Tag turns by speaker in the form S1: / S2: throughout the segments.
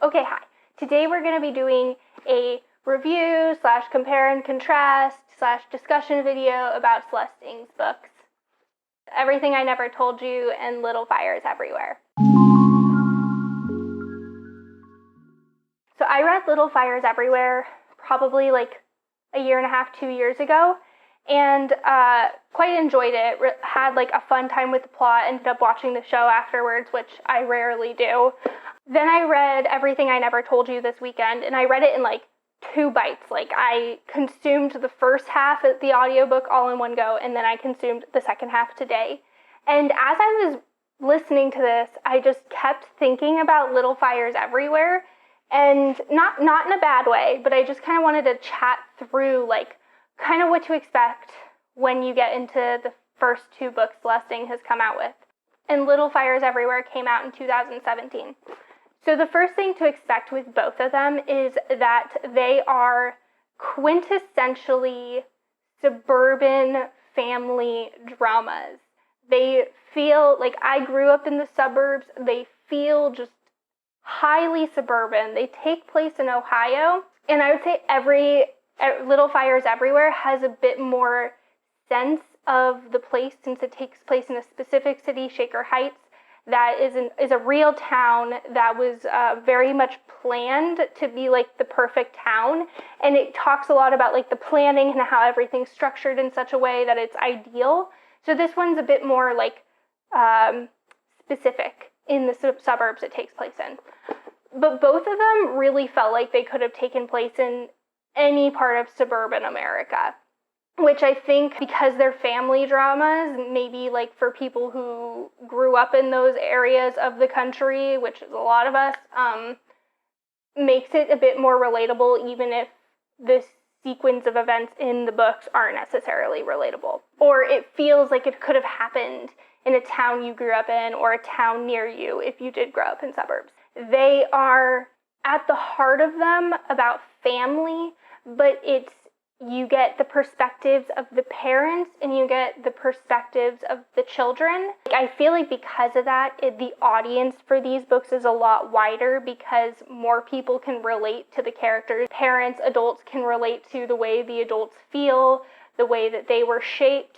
S1: Okay, hi. Today we're going to be doing a review / compare and contrast / discussion video about Celeste Ng's books, Everything I Never Told You and Little Fires Everywhere. So I read Little Fires Everywhere probably like a year and a half, 2 years ago, and quite enjoyed it. Had like a fun time with the plot, ended up watching the show afterwards, which I rarely do. Then I read Everything I Never Told You this weekend, and I read it in like 2 bites. Like I consumed the first half of the audiobook all in one go, and then I consumed the second half today. And as I was listening to this, I just kept thinking about Little Fires Everywhere, and not in a bad way, but I just kind of wanted to chat through like kind of what to expect when you get into the first 2 books Celeste Ng has come out with. And Little Fires Everywhere came out in 2017. So the first thing to expect with both of them is that they are quintessentially suburban family dramas. They feel like I grew up in the suburbs. They feel just highly suburban. They take place in Ohio, and I would say Little Fires Everywhere has a bit more sense of the place since it takes place in a specific city, Shaker Heights, that is a real town that was very much planned to be like the perfect town, and it talks a lot about like the planning and how everything's structured in such a way that it's ideal. So this one's a bit more like specific in the suburbs it takes place in. But both of them really felt like they could have taken place in any part of suburban America, which I think because they're family dramas, maybe like for people who grew up in those areas of the country, which is a lot of us, makes it a bit more relatable, even if the sequence of events in the books aren't necessarily relatable. Or it feels like it could have happened in a town you grew up in or a town near you if you did grow up in suburbs. They are, at the heart of them, about family, but you get the perspectives of the parents and you get the perspectives of the children. I feel like because of that, the audience for these books is a lot wider because more people can relate to the characters. Parents, adults can relate to the way the adults feel, the way that they were shaped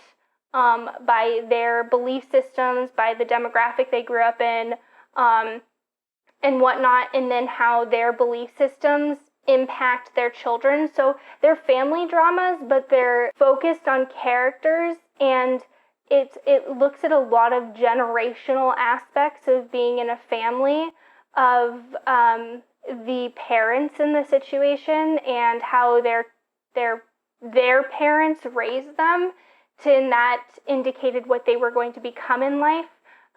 S1: by their belief systems, by the demographic they grew up in, and whatnot, and then how their belief systems impact their children. So they're family dramas, but they're focused on characters, and it looks at a lot of generational aspects of being in a family, of the parents in the situation and how their parents raised them, and that indicated what they were going to become in life,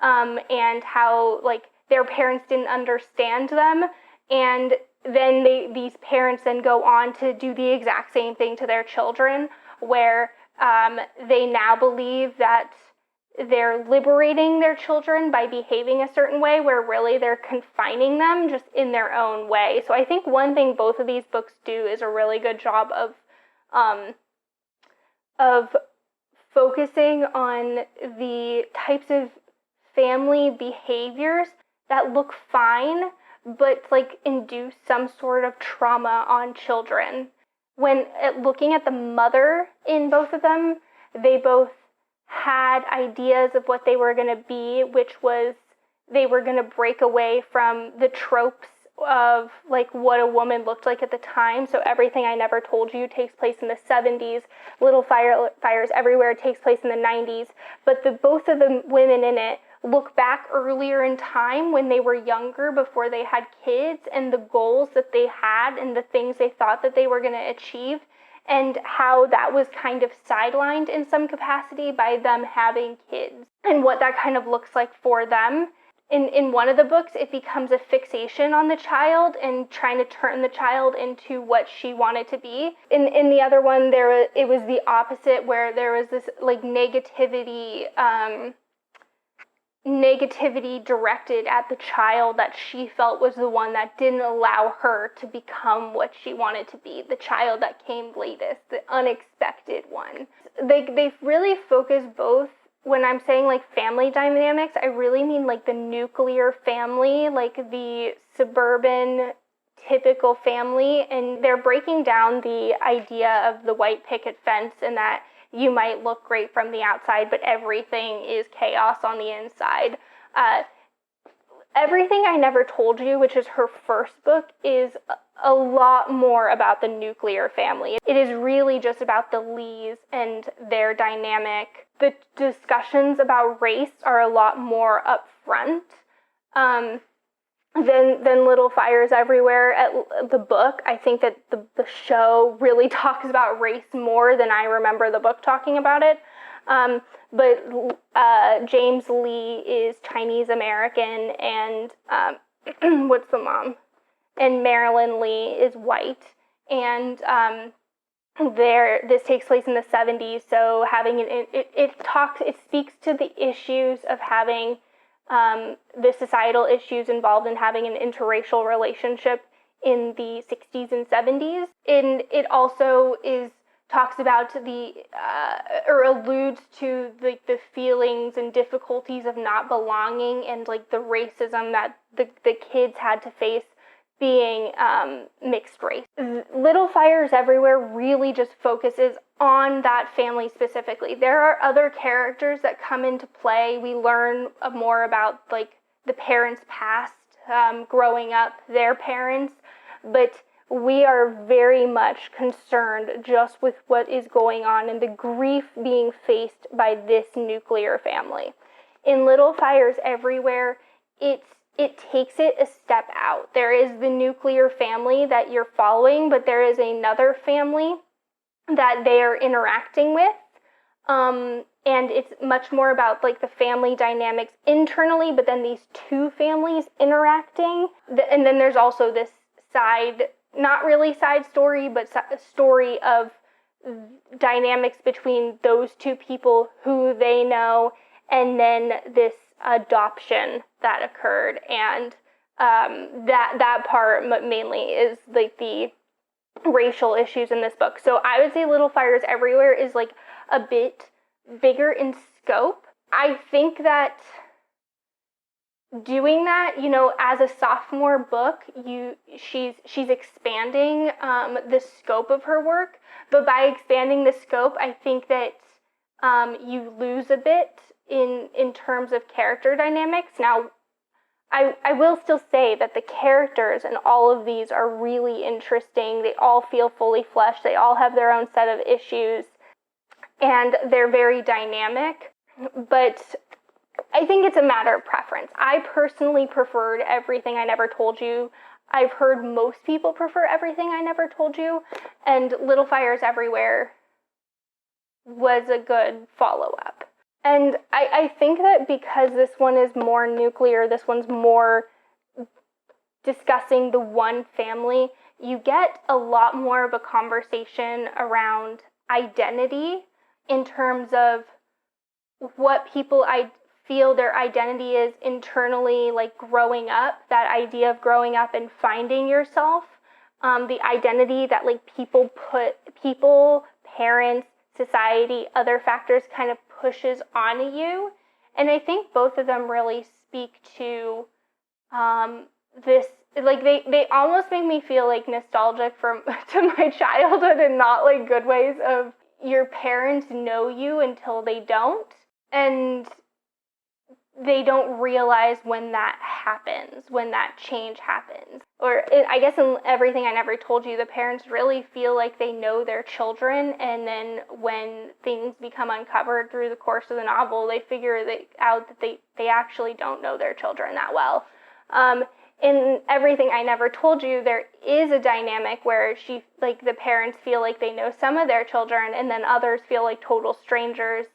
S1: and how like their parents didn't understand them, and then these parents then go on to do the exact same thing to their children, where they now believe that they're liberating their children by behaving a certain way, where really they're confining them just in their own way. So I think one thing both of these books do is a really good job of focusing on the types of family behaviors that look fine, but like induce some sort of trauma on children. When looking at the mother in both of them, they both had ideas of what they were going to be, which was they were going to break away from the tropes of like what a woman looked like at the time. So Everything I Never Told You takes place in the 70s. Little Fires Everywhere takes place in the 90s. But both of the women in it look back earlier in time when they were younger, before they had kids, and the goals that they had and the things they thought that they were going to achieve, and how that was kind of sidelined in some capacity by them having kids, and what that kind of looks like for them. In one of the books, it becomes a fixation on the child and trying to turn the child into what she wanted to be. In the other one, it was the opposite, where there was this like negativity directed at the child that she felt was the one that didn't allow her to become what she wanted to be, the child that came latest, the unexpected one. They really focus both when I'm saying like family dynamics, I really mean like the nuclear family, like the suburban typical family, and they're breaking down the idea of the white picket fence and that you might look great from the outside, but everything is chaos on the inside. Everything I Never Told You, which is her first book, is a lot more about the nuclear family. It is really just about the Lees and their dynamic. The discussions about race are a lot more upfront than Little Fires Everywhere. At the book, I think that the show really talks about race more than I remember the book talking about it. But James Lee is Chinese American, and what's the mom? And Marilyn Lee is white, and this takes place in the 70s. So having it speaks to the issues of having the societal issues involved in having an interracial relationship in the 60s and 70s, and it also talks about or alludes to the feelings and difficulties of not belonging and like the racism that the kids had to face being mixed race. Little Fires Everywhere really just focuses on that family specifically. There are other characters that come into play. We learn more about like the parents' past, growing up, their parents, but we are very much concerned just with what is going on and the grief being faced by this nuclear family. In Little Fires Everywhere, it takes it a step out. There is the nuclear family that you're following, but there is another family that they are interacting with. And it's much more about like the family dynamics internally, but then these two families interacting. And then there's also this not really side story, but a story of dynamics between those two people who they know, and then this adoption that occurred. And that part mainly is like the racial issues in this book. So I would say Little Fires Everywhere is like a bit bigger in scope. I think that doing that, as a sophomore book, she's expanding the scope of her work, but by expanding the scope, I think that you lose a bit in terms of character dynamics. Now, I will still say that the characters in all of these are really interesting. They all feel fully fleshed. They all have their own set of issues, and they're very dynamic, but I think it's a matter of preference. I personally preferred Everything I Never Told You. I've heard most people prefer Everything I Never Told You, and Little Fires Everywhere was a good follow-up. And I think that because this one is more nuclear, this one's more discussing the one family, you get a lot more of a conversation around identity in terms of what people feel their identity is internally, like growing up, that idea of growing up and finding yourself, the identity that like people, parents, society, other factors kind of pushes on you. And I think both of them really speak to this, like they almost make me feel like nostalgic to my childhood, and not like good ways of your parents know you until they don't. And they don't realize when that happens, when that change happens. Or I guess in Everything I Never Told You, the parents really feel like they know their children, and then when things become uncovered through the course of the novel, they figure out that they actually don't know their children that well. In Everything I Never Told You, there is a dynamic where the parents feel like they know some of their children, and then others feel like total strangers,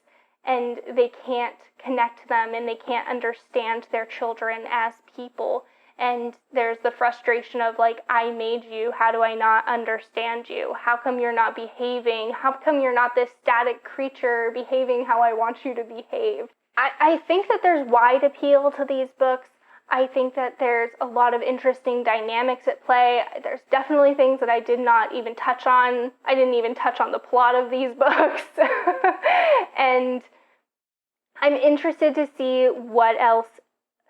S1: and they can't connect them, and they can't understand their children as people. And there's the frustration of like, I made you, how do I not understand you? How come you're not behaving? How come you're not this static creature behaving how I want you to behave? I think that there's wide appeal to these books. I think that there's a lot of interesting dynamics at play. There's definitely things that I did not even touch on. I didn't even touch on the plot of these books. And I'm interested to see what else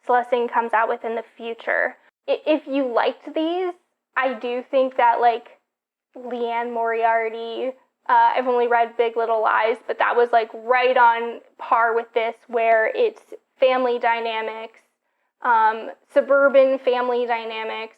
S1: Celeste Ng comes out with in the future. If you liked these, I do think that, like, Liane, Moriarty, I've only read Big Little Lies, but that was, like, right on par with this, where it's family dynamics, suburban family dynamics,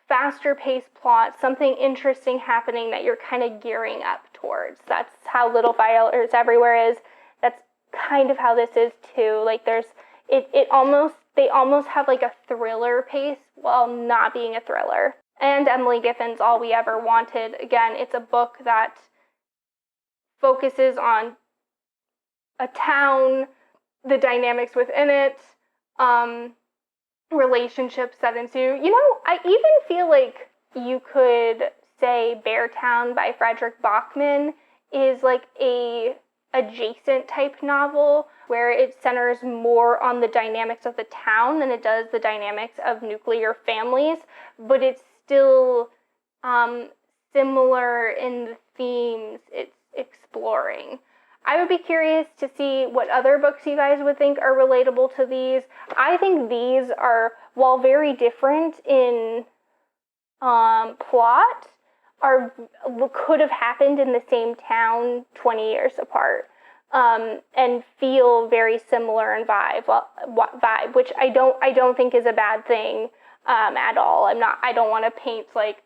S1: faster paced plot, something interesting happening that you're kind of gearing up towards. That's how Little Fires Everywhere is. That's kind of how this is too. Like, they almost have like a thriller pace while not being a thriller. And Emily Giffin's All We Ever Wanted. Again, it's a book that focuses on a town, the dynamics within it, relationships that ensue. You know, I even feel like you could say Beartown by Frederick Bachman is like a adjacent type novel where it centers more on the dynamics of the town than it does the dynamics of nuclear families, but it's still similar in the themes it's exploring. I would be curious to see what other books you guys would think are relatable to these. I think these are, while very different in plot, could have happened in the same town 20 years apart, and feel very similar in vibe, which I don't think is a bad thing at all. I don't want to paint like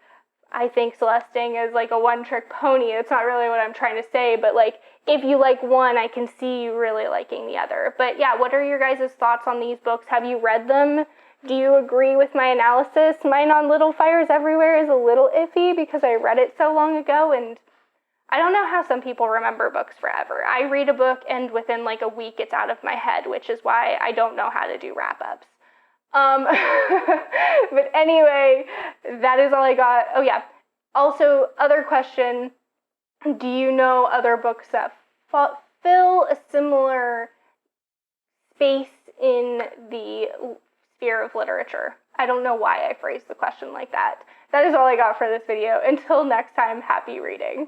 S1: I think Celeste Ng is like a one-trick pony. It's not really what I'm trying to say, but like, if you like one, I can see you really liking the other. But yeah, what are your guys' thoughts on these books? Have you read them? Do you agree with my analysis? Mine on Little Fires Everywhere is a little iffy because I read it so long ago, and I don't know how some people remember books forever. I read a book and within like a week it's out of my head, which is why I don't know how to do wrap-ups. But anyway, that is all I got. Oh yeah, also, other question, do you know other books that fill a similar space in the sphere of literature? I don't know why I phrased the question like that. That is all I got for this video. Until next time, happy reading.